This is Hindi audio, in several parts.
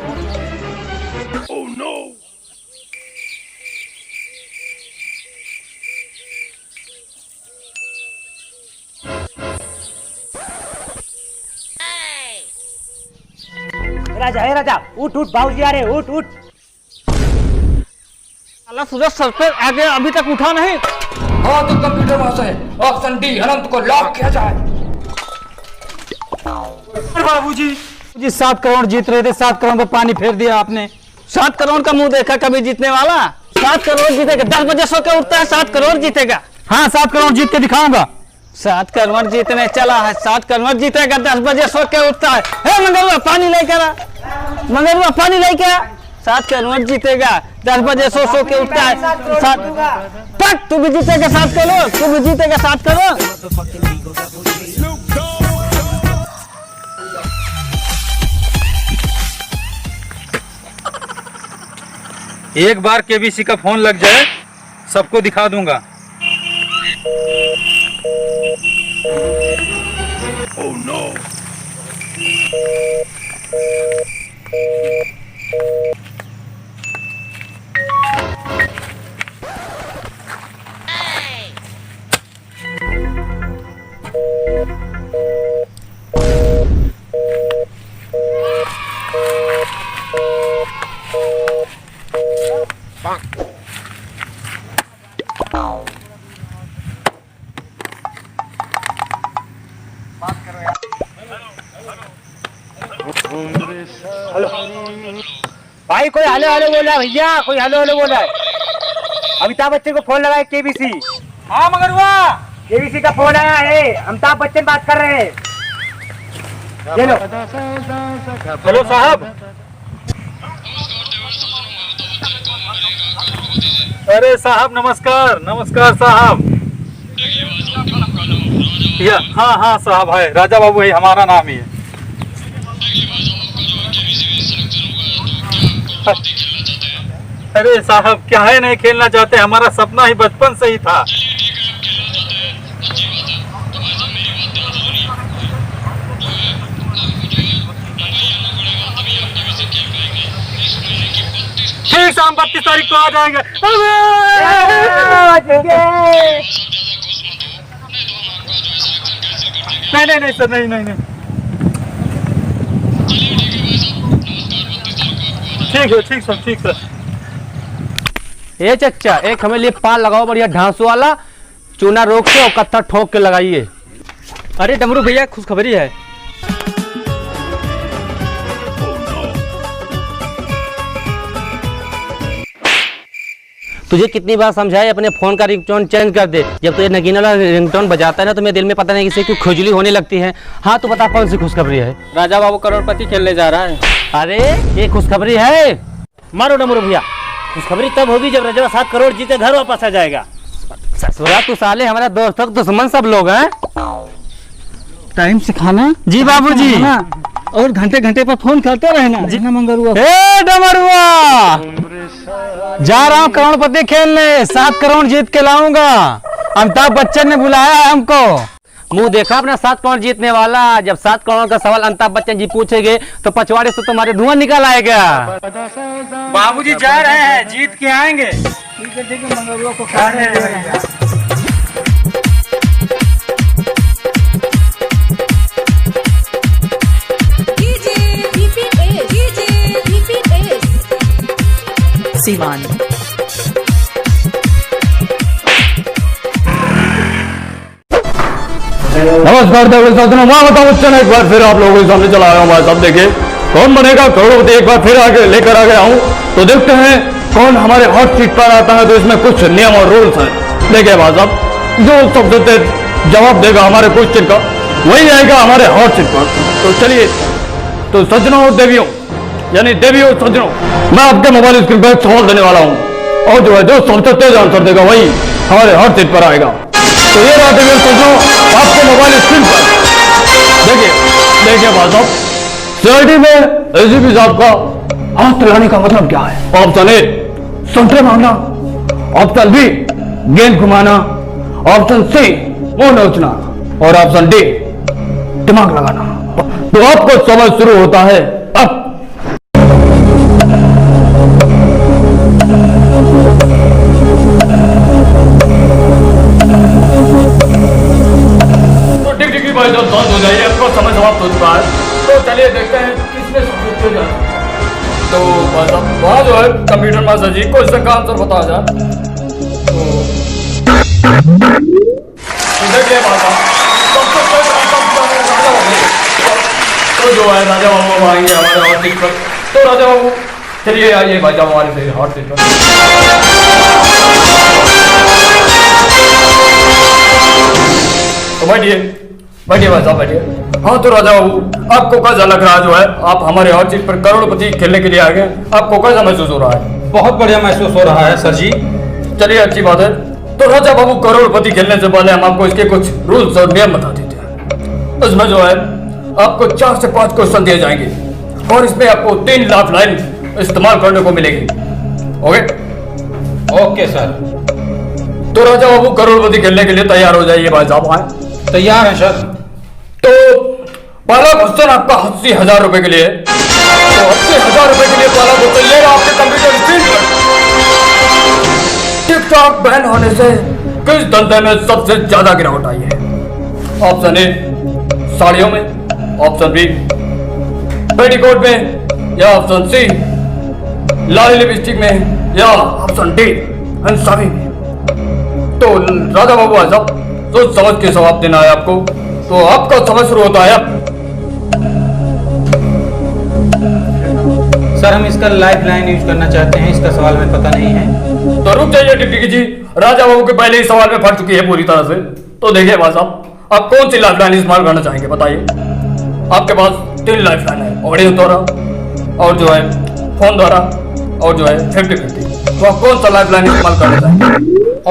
Oh no! राजा है राजा, उठ उठ बाबूजी आ रहे, उठ उठ। अल्लाह सूरज सर पे आगे अभी तक उठा नहीं। हाँ तो कंप्यूटर वहां से ऑप्शन डी अनंत को लॉक किया जाए। बाबूजी जी 7 करोड़ जीत रहे थे, 7 करोड़ पे पानी फेर दिया आपने। 7 करोड़ का मुंह देखा कभी जीतने वाला? 7 करोड़ जीतेगा, 10 बजे सो के उठता है 7 करोड़ जीतेगा। हाँ 7 करोड़ जीत के दिखाऊंगा। 7 करोड़ जीतने चला है, 7 करोड़ जीतेगा, 10 बजे सो के उठता है। हे मंगरुआ पानी लेकर आ, मंगरुआ पानी लेकर आ। 7 करोड़ जीतेगा, 10 बजे सो के उठता है। 7 तू भी जीतेगा 7 करोड़, तू भी जीतेगा 7 करोड़। एक बार केबीसी का फोन लग जाए सबको दिखा दूंगा। Oh no! भाई कोई हेलो हेलो बोला भैया, कोई हेलो हेलो बोला है। अमिताभ बच्चन को फोन लगाया केबीसी। हाँ मंगरुआ केबीसी का फोन आया है, अमिताभ बच्चन बात कर रहे हैं। ये लो। हेलो साहब। अरे साहब नमस्कार, नमस्कार साहब। हाँ हाँ साहब है, राजा बाबू है, हमारा नाम ही है। अरे साहब क्या है नहीं खेलना चाहते, हमारा सपना ही बचपन से ही था। ठीक शाम 32 तारीख को आ जाएंगे। नहीं नहीं नहीं सर, नहीं नहीं नहीं, ठीक है, ठीक सर, ठीक सर। ए चच्चा एक हमें लिए पान लगाओ बढ़िया ढांसू वाला, चूना रोक के और कत्था ठोक के लगाइए। अरे डमरू भैया खुशखबरी है। तुझे कितनी बार समझाया अपने फोन का रिंगटोन चेंज कर दे। जब तुझे नगीना वाला रिंगटोन बजाता है ना तो मेरे दिल में पता नहीं किसी की खुजली होने लगती है। हाँ तू बता कौन सी खुशखबरी है? राजा बाबू करोड़पति खेलने जा रहा है। अरे ये खुशखबरी है? मारो डमरू भैया, खुशखबरी तब होगी जब रजवा 7 करोड़ जीते घर वापस आ जाएगा। ससुरा तू साले हमारा दोस्त दुश्मन सब लोग हैं। टाइम से खाना। जी बाबूजी। और घंटे घंटे पर फोन करते रहना। जी ना मंगरुआ। ए डमरुआ जा रहा हूँ करोड़पति खेलने, 7 करोड़ जीत के लाऊंगा। अमिताभ बच्चन ने बुलाया है हमको। मुंह देखा अपना 7 करोड़ जीतने वाला। जब 7 करोड़ का सवाल अमिताभ बच्चन जी पूछेंगे तो पछवाड़े से तुम्हारे धुआं निकल आएगा। बाबूजी जा रहे हैं, जीत के आएंगे। ठीक है ठीक है, मंगरुआ को खा रहे हैं। सीमान नमस्कार मैं बताऊं बच्चन, एक बार फिर आप लोगों के सामने चला आया हूँ भाई साहब। देखिए कौन बनेगा करोड़पति, एक बार फिर आगे लेकर आ गया हूँ। तो देखते हैं कौन हमारे हॉट सीट पर आता है। तो इसमें कुछ नियम और रूल्स हैं। देखिए भाई साहब, जो सबसे जवाब देगा हमारे क्वेश्चन का वही आएगा हमारे हॉट सीट पर। तो चलिए, तो सज्जनों और देवियों, यानी देवियों और सज्जनों, मैं आपके मोबाइल स्क्रीन पर एक सवाल देने वाला हूँ और जो है जो सबसे तेज आंसर देगा वही हमारे हॉट सीट पर आएगा। तो ये रहा देवियों सज्जनों आपके मोबाइल स्क्रीन पर। देखिए भाई साहब, सीआईडी में एसीपी साहब का हाथ चलाने का मतलब क्या है? ऑप्शन ए संतरे मांगना, ऑप्शन बी गेंद घुमाना, ऑप्शन सी मुंह नोचना और ऑप्शन डी दिमाग लगाना। तो आपको समय शुरू होता है अब। तो मतलब वहाँ जो है कंप्यूटर मास्टर जी क्वेश्चन का आंसर बताया जाए तो देखिए भाई साहब सबसे पहले राजा बाबू तो जो है राजा बाबू आएंगे हमारे हॉट सीट पर। तो राजा बाबू चलिए आइए भाई साहब हमारे हॉट सीट पर। तो बैठिए बैठिए भाई साहब बैठिए। हाँ तो राजा बाबू आपको कैसा लग रहा है जो है आप हमारे हॉट सीट पर करोड़पति खेलने के लिए आ गए, आपको कैसा महसूस हो रहा है? बहुत बढ़िया महसूस हो रहा है सर जी। चलिए अच्छी बात है। तो राजा बाबू करोड़पति खेलने से पहले हम आपको इसके कुछ रूल्स और नियम बता देते हैं। इसमें जो है आपको 4 से 5 क्वेश्चन दिए जाएंगे और इसमें आपको 3 लाख लाइन इस्तेमाल करने को मिलेगी। Okay okay sir. तो राजा बाबू करोड़पति खेलने के लिए तैयार हो जाइए भाई साहब। आए तैयार है सर। तो पहला क्वेश्चन आपका 80,000 रुपए के लिए। तो 80,000 रुपए के लिए पहला क्वेश्चन ये रहा आपके कंप्यूटर स्क्रीन पर। टिकटॉक बैन होने से किस धंधे में सबसे ज्यादा गिरावट आई है? ऑप्शन ए साड़ियों में, ऑप्शन बी पेटीकोट में, या ऑप्शन सी लाल लिपस्टिक में, या ऑप्शन डी इन सभी में। तो राजा बाबू साहब सोच समझ के जवाब देना है आपको। तो आपका समय शुरू होता है अब। सर हम इसका लाइफ लाइन यूज करना चाहते हैं, इसका सवाल में पता नहीं है। तो रुक जाइए टिकटिकी जी, राजा बाबू के पहले ही सवाल में फट चुकी है पूरी तरह से। तो देखिए भाई साहब आप कौन सी लाइफ लाइन इस्तेमाल करना चाहेंगे बताइए। आपके पास 3 लाइफ लाइन है, ऑडियो द्वारा और जो है फोन द्वारा और जो है 50-50। तो आप कौन सा लाइफ लाइन इस्तेमाल करना चाहेंगे?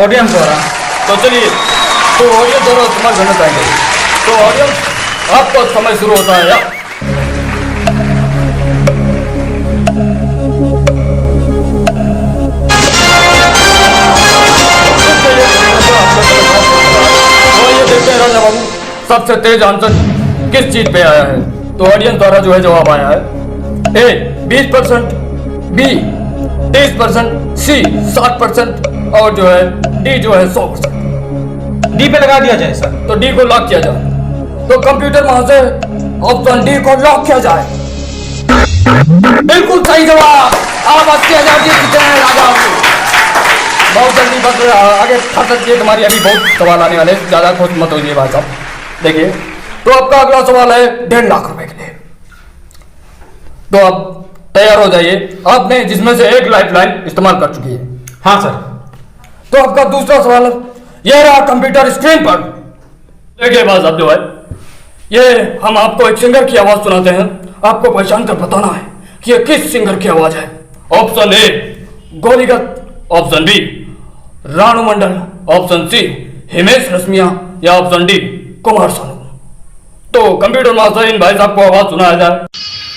ऑडियंस द्वारा। तो चलिए तो ऑडियो द्वारा इस्तेमाल करना चाहेंगे। तो ऑडियंस आपका समय शुरू होता है यार। राजा बाबू सबसे तेज आंसर किस चीज पे आया है? तो ऑडियंस द्वारा जो है जवाब आया है ए 20%, बी 30%, सी 60% और जो है डी जो है 100%। डी पे लगा दिया जाए सर। तो डी को लॉक किया जाए। तो कंप्यूटर वहां से ऑप्शन डी को लॉक किया जाए। बिल्कुल सही जवाब। आप 80,000 जीत चुके हैं राजा बाबू। बहुत जल्दी बस आगे फट सकती है तुम्हारी, अभी बहुत सवाल आने वाले, ज्यादा खुश मत होइए भाई साहब। देखिए तो आपका अगला सवाल है 1.5 लाख रुपए के लिए। तो आप तैयार हो जाइए। आपने जिसमें से 1 लाइफ लाइन इस्तेमाल कर चुकी है। हाँ सर। तो आपका दूसरा सवाल यह रहा कंप्यूटर स्क्रीन पर। देखिए भाई साहब जो है ये हम आपको एक सिंगर की आवाज सुनाते हैं, आपको पहचान कर बताना है कि ये किस सिंगर की आवाज है। ऑप्शन ए गोलीगत, option B Ranu Mondal, option C Himesh Reshammiya, या ऑप्शन डी कुमार सानू। तो कंप्यूटर मास्टर इन भाई साहब को आवाज सुनाया जाए।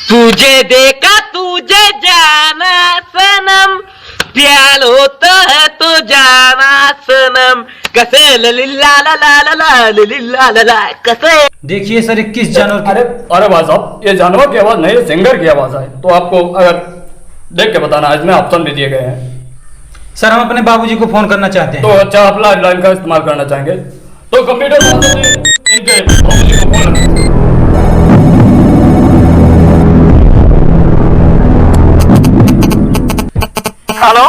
तुझे देखा तुझे जाना सनम, प्यार होता है तो जाना सनम, कसे ललिल्ला ला ला ला ला ललिल्ला ला ला कसे। देखिए सर 21 जानवर की। अरे भाई साहब ये जानवर की आवाज नहीं, सिंगर की आवाज है। तो आपको अगर देख के बताना है, इसमें ऑप्शन भी दिए गए हैं। सर हम अपने बाबूजी को फोन करना चाहते तो हैं। अच्छा आप लाइफ लाइन का इस्तेमाल करना चाहेंगे। तो कंप्यूटर मास्टर जी इनके बाबूजी को फोन लगाएं। हेलो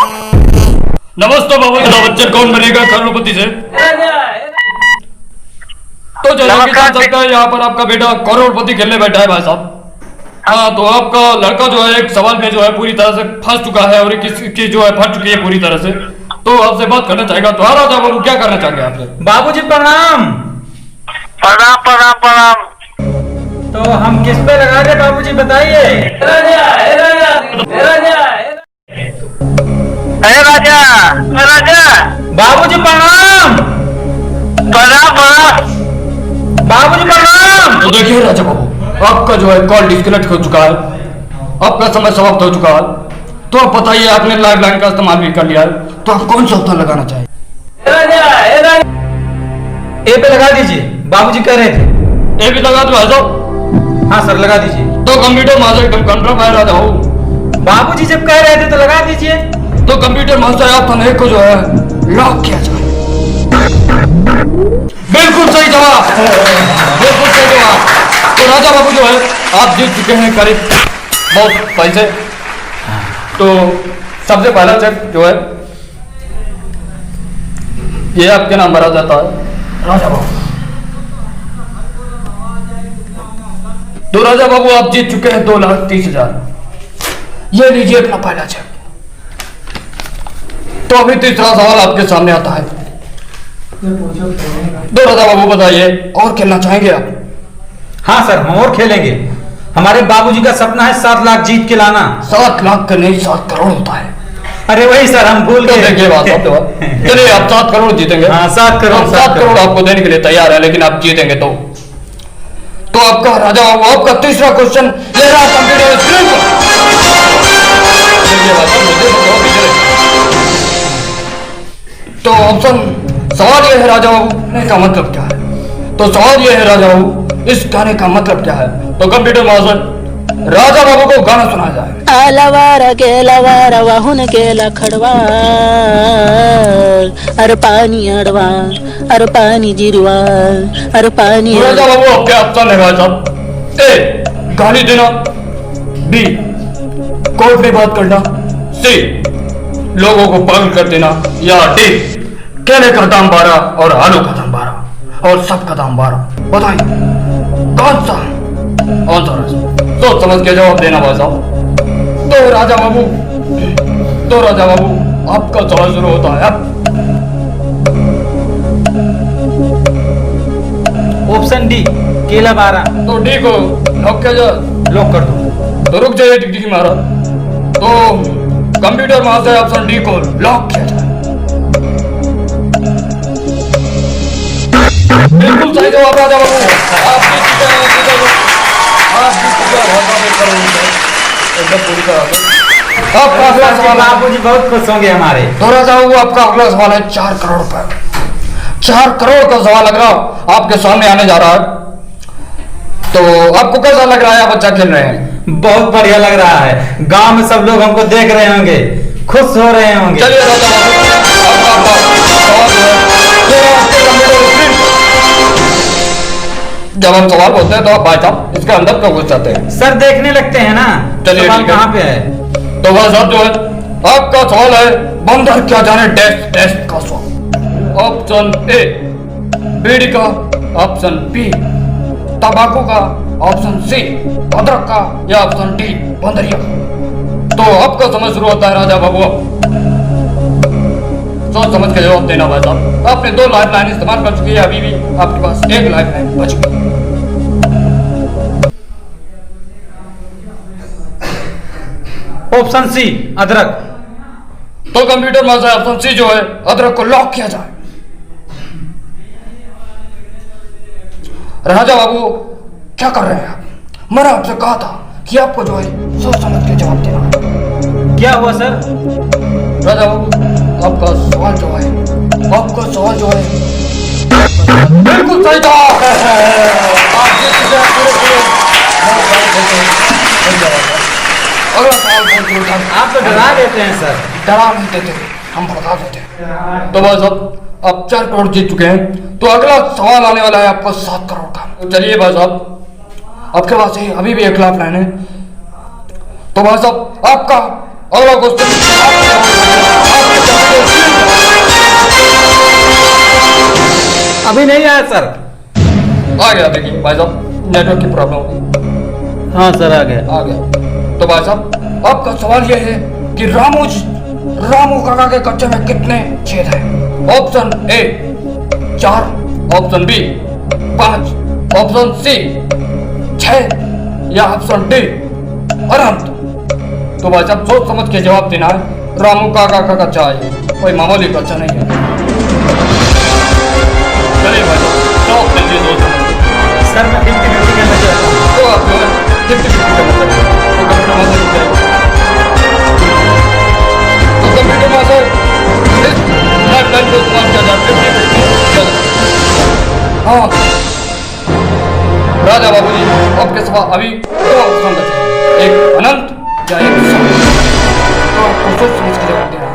नमस्ते बाबूजी, बच्चे कौन बनेगा करोड़पति से? तो जैसा कि जान सकता है यहाँ पर आपका बेटा करोड़पति खेलने बैठा है भाई साहब। हाँ तो आपका लड़का जो है एक सवाल में जो है पूरी तरह से फंस चुका है और किसकी जो है फंस चुकी है पूरी तरह से। तो आपसे बात करना चाहेगा। तो हाँ राजा बाबू क्या करना चाहेंगे आपसे? बाबूजी प्रणाम। प्रणाम प्रणाम प्रणाम। तो हम किस पे लगा दे बाबूजी बताइए। राजा राजा बाबूजी प्रणाम। प्रणाम प्रणाम। बाबूजी प्रणाम। तो देखिए राजा बाबू आपका जो है कॉल डिस्कनेक्ट हो चुका है, आपका समय समाप्त हो चुका है। तो आप बताइए आपने लाइफ लाइन का इस्तेमाल भी कर लिया है, तो आप कौन सा उत्तर लगाना चाहिए? ए पे लगा दीजिए, बाबूजी कह रहे थे। ए भी लगा दो साहब। हाँ सर लगा दीजिए। तो कंप्यूटर मास्टर एकदम कंट्रोल है राजा बाबू। बाबूजी जब कह रहे थे तो लगा दीजिए। तो कंप्यूटर मास्टर ऑप्शन ए को जो है लॉक किया जाए। बिल्कुल सही जवाब, बिल्कुल सही जवाब। तो राजा बाबू जो है आप जीत चुके हैं करीब बहुत पैसे। तो सबसे पहला चेक जो है ये आपके नाम भरा जाता है राजा बाबू। तो राजा बाबू आप जीत चुके हैं 2,30,000। ये लीजिए अपना पहला चेक। तो अभी तीसरा सवाल आपके सामने आता है। तो राजा बाबू बताइए, और खेलना चाहेंगे आप? हाँ सर, हम और खेलेंगे। हमारे बाबूजी का सपना है 7 लाख जीत के लाना। 7 लाख का नहीं, 7 करोड़ होता है। अरे वही सर, हम भूल गए। देखिए बात चलिए आप 7 करोड़ जीतेंगे। हाँ 7 करोड़। 7 करोड़ आपको देने के लिए तैयार है, लेकिन आप जीतेंगे तो आपका राजा बाबू आपका तीसरा क्वेश्चन ये रहा कंप्यूटर स्क्रीन पर। तो ऑप्शन सवाल ये है राजा बाबू, कहने का मतलब क्या है? तो सवाल ये है राजा बाबू, इस गाने का मतलब क्या है? तो कंप्यूटर मास्टर राजा बाबू को गाना सुना जाए। आलवारा केलावारा वाहुन केला खड़वा अरे पानी अड़वा अरे पानी जिरवा अरे पानी। राजा बाबू आपके ऑप्शन है भाई साहब। ए गाली देना, बी कोर्ट में बात करना, सी लोगों को पागल कर देना, या डी केले का दाम 12 और आलू का दाम 12 और सब का दाम 12। बताइए कौन सा आंसर है? सोच समझ के जवाब देना भाई साहब। तो राजा बाबू आपका सवाल शुरू होता है अब। ऑप्शन डी केला 12। तो डी को लॉक किया जाए? लॉक कर दो। तो रुक जाइए टिकटिकी महाराज। तो कंप्यूटर मास्टर ऑप्शन डी को लॉक किया जाए। बिल्कुल सही जवाब राजा बाबू, आप जीत चुके हैं। एकदम पूरी तरह से आपका अगला सवाल। बाबूजी बहुत खुश होंगे हमारे। तो राजा बाबू आपका अगला सवाल है 4 करोड़ रुपए। 4 करोड़ का सवाल लग रहा आपके सामने आने जा रहा है। तो आपको कैसा लग रहा है? आप अच्छा खेल रहे हैं? बहुत बढ़िया लग रहा है। गांव में सब लोग हमको देख रहे होंगे, खुश हो रहे होंगे। चलिए राजा बाबू जब हम सवाल बोलते हैं तो आप भाई साहब इसके अंदर क्यों घुस जाते हैं? सर देखने लगते हैं ना। चलिए सवाल ठीक है। कहाँ पे है? तो भाई साहब जो है आपका सवाल है बंदर क्या जाने डैश डैश का स्वाद। ऑप्शन ए बीड़ी का, ऑप्शन बी तंबाकू का, ऑप्शन सी अदरक का, या ऑप्शन डी बंदरिया का। तो आपका समय शुरू होता है राजा बाबू। सोच समझ के जवाब देना भाई साहब। आपने 2 लाइफ लाइन इस्तेमाल कर चुकी है, अभी भी आपके पास 1 लाइफ लाइन बच गई। ऑप्शन सी अदरक। तो कंप्यूटर मास्टर ऑप्शन सी जो है अदरक को लॉक किया जाए। राजा बाबू क्या कर रहे हैं आप? मैंने आपसे कहा था कि आपको जो है सोच समझ के जवाब देना। क्या हुआ सर? राजा बाबू आपका सवाल जो है बिल्कुल सही जवाब है। आप जीत चुके हैं पूरे। अगला सवाल कौन सा? आप तो डरा देते हैं सर। डरा नहीं देते, हम भड़का देते हैं। तो भाई साहब आप 4 करोड़ जीत चुके हैं। तो अगला सवाल आने वाला है आपको 7 करोड़ का। तो चलिए भाई साहब आपके पास अभी भी 1 लाख लाइन है। तो भाई साहब आपका अगला क्वेश्चन अभी नहीं आया सर। आ गया। देखिए भाई साहब नेटवर्क की प्रॉब्लम होगी। हाँ सर आ गया। आ गया। तो भाई साहब आपका सवाल यह है कि रामू काका के कच्चे में कितने छेद हैं? Option A 4, option B 5, option C 6, या ऑप्शन डी अनंत। तो भाई साहब सोच समझ के जवाब देना है। रामू काका का कच्चा है, कोई मामूली कच्चा नहीं है। चलिए भाई साहब जवाब दीजिए सोच समझ के। सर मैं 50-50 करना चाहता हूँ। तो आप जो है 50-50 करना चाहिए। तो कंप्यूटर मास्टर रुक जाएगा। तो कंप्यूटर मास्टर इस लाइफ लाइन को इस्तेमाल किया जाए 50-50 हाँ राजा बाबू जी आपके सवाल अभी 2 ऑप्शन बचे हैं, एक अनंत या एक सौ। तो आपको सोच समझ के जवाब देना है।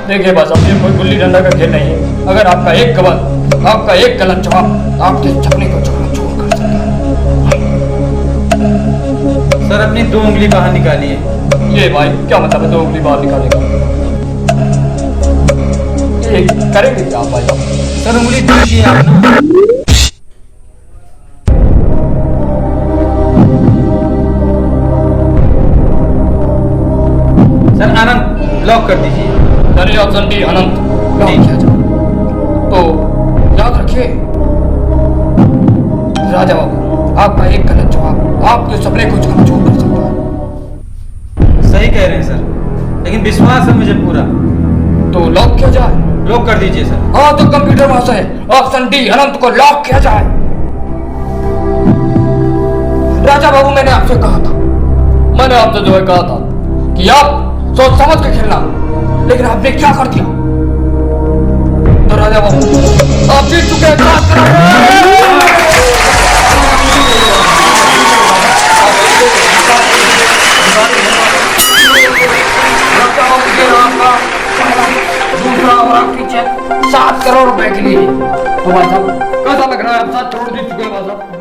देखिए बस अब ये कोई गुल्ली डंडा का खेल नहीं है। अगर आपका एक गलत जवाब आपके सपने को चकना छोड़ सर अपनी 2 उंगली बाहर निकालिए। ये भाई क्या मतलब है 2 उंगली बाहर निकालेगा? ये करेंगे क्या भाई आप? सर उंगली दीजिए आप ना। सर आनंद लॉक कर दीजिए। चलिए ऑप्शन डी अनंत लॉक किया जाए। तो याद रखिए राजा बाबू, आपका एक गलत जवाब आपके सपने को चकनाचूर कर सकता है। सही कह रहे हैं सर, लेकिन विश्वास है मुझे पूरा। तो लॉक किया जाए? लॉक कर दीजिए सर। हाँ तो कंप्यूटर महाशय ऑप्शन डी अनंत को लॉक किया जाए। राजा बाबू मैंने आपसे कहा था, मैंने आपसे जो है कहा था कि आप सोच समझ के खेलना, लेकिन आपने क्या कर दिया? तो राजा बाबू आप जीत चुके हैं। दूसरा और आखिरी चेक 7 करोड़ रुपए के लिए। तो भाई साहब कैसा लग रहा है? आप 7 करोड़ जीत चुके हैं भाई साहब।